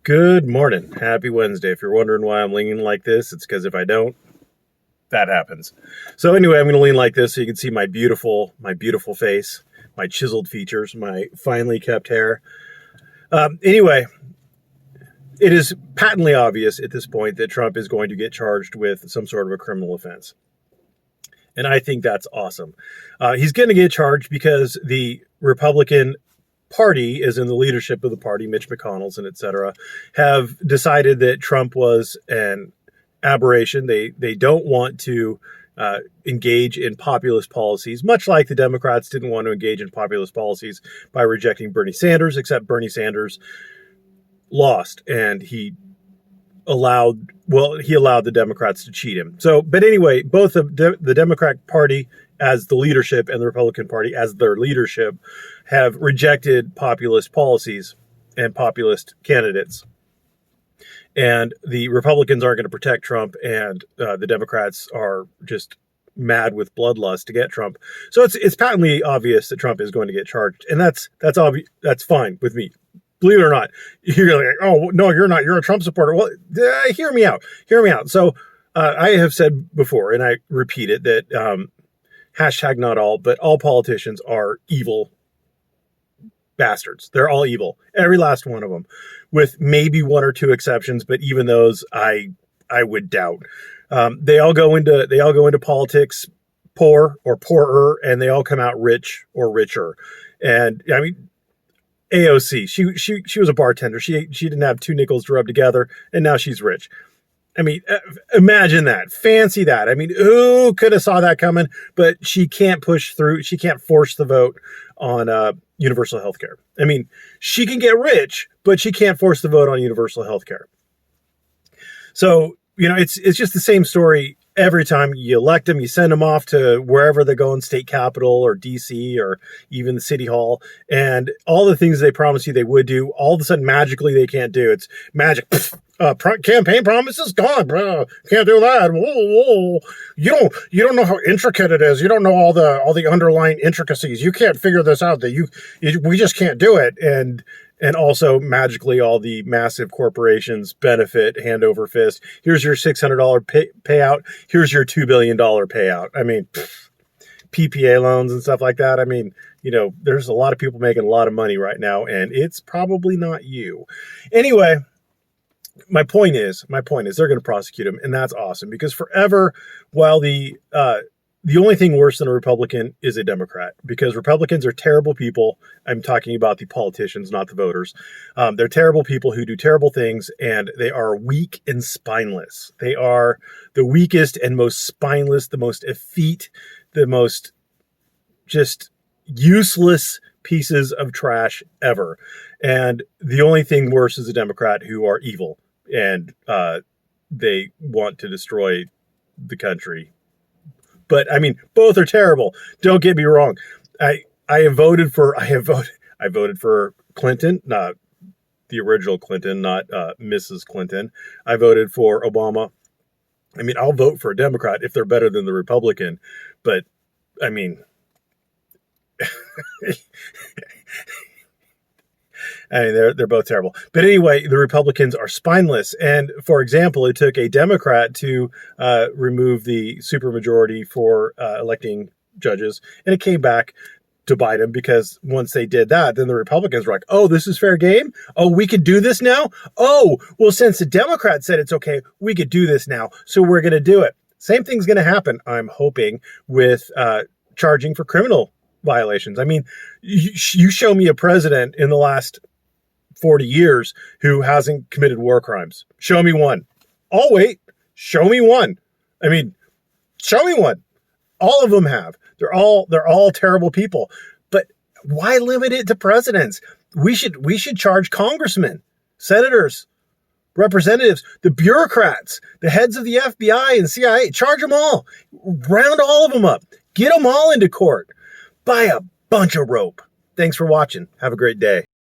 Good morning. Happy Wednesday. If you're wondering why I'm leaning like this, it's because if I don't, that happens. So anyway, I'm going to lean like this so you can see my beautiful face, my chiseled features, my finely kept hair. Anyway, it is patently obvious at this point that Trump is going to get charged with some sort of a criminal offense. And I think that's awesome. He's going to get charged because the Republican Party is in the leadership of the party, Mitch McConnell's and et cetera, have decided that Trump was an aberration. They don't want to engage in populist policies, much like the Democrats didn't want to engage in populist policies by rejecting Bernie Sanders, except Bernie Sanders lost and he allowed the Democrats to cheat him. So, but anyway, both the Democratic Party as the leadership and the Republican Party as their leadership have rejected populist policies and populist candidates. And the Republicans aren't going to protect Trump, and the Democrats are just mad with bloodlust to get Trump. So it's patently obvious that Trump is going to get charged, and that's obvious. That's fine with me. Believe it or not, you're like, oh no, you're not. You're a Trump supporter. Well, hear me out. Hear me out. So I have said before, and I repeat it, that hashtag not all, but all politicians are evil bastards. They're all evil, every last one of them, with maybe one or two exceptions. But even those, I would doubt. They all go into politics poor or poorer, and they all come out rich or richer. And I mean, AOC, she was a bartender. She didn't have two nickels to rub together, and now she's rich. I mean, imagine that. Fancy that. I mean, who could have saw that coming? But she can't push through. She can't force the vote on universal health care. I mean, she can get rich, but she can't force the vote on universal health care. So, you know, it's just the same story every time you elect them. You send them off to wherever they're going, state capitol or DC or even the city hall. And all the things they promised you they would do, all of a sudden magically they can't do. It's magic. Campaign promises gone, bro. Can't do that. Whoa. You don't know how intricate it is. You don't know all the underlying intricacies. You can't figure this out. We just can't do it. And also magically all the massive corporations benefit hand over fist. Here's your $600 payout. Here's your $2 billion payout. I mean, PPA loans and stuff like that. I mean, you know, there's a lot of people making a lot of money right now, and it's probably not you. Anyway, my point is they're going to prosecute him, and that's awesome because forever, while the only thing worse than a Republican is a Democrat, because Republicans are terrible people. I'm talking about the politicians, not the voters. They're terrible people who do terrible things, and they are weak and spineless. They are the weakest and most spineless, the most effete, the most just useless pieces of trash ever. And the only thing worse is a Democrat who are evil, and they want to destroy the country. But I mean, both are terrible. Don't get me wrong. I voted for Clinton, not the original Clinton, not Mrs. Clinton. I voted for Obama. I mean, I'll vote for a Democrat if they're better than the Republican. But I mean, they're both terrible. But anyway, the Republicans are spineless. And for example, it took a Democrat to remove the supermajority for electing judges, and it came back to bite them because once they did that, then the Republicans were like, "Oh, this is fair game. Oh, we could do this now. Oh, well, since the Democrats said it's okay, we could do this now, so we're going to do it." Same thing's going to happen, I'm hoping, with charging for criminal violations. I mean, you show me a president in the last 40 years who hasn't committed war crimes. Show me one. I'll wait. Show me one. I mean, show me one. All of them have. They're all terrible people. But why limit it to presidents? We should charge congressmen, senators, representatives, the bureaucrats, the heads of the FBI and CIA. Charge them all. Round all of them up. Get them all into court. Buy a bunch of rope. Thanks for watching. Have a great day.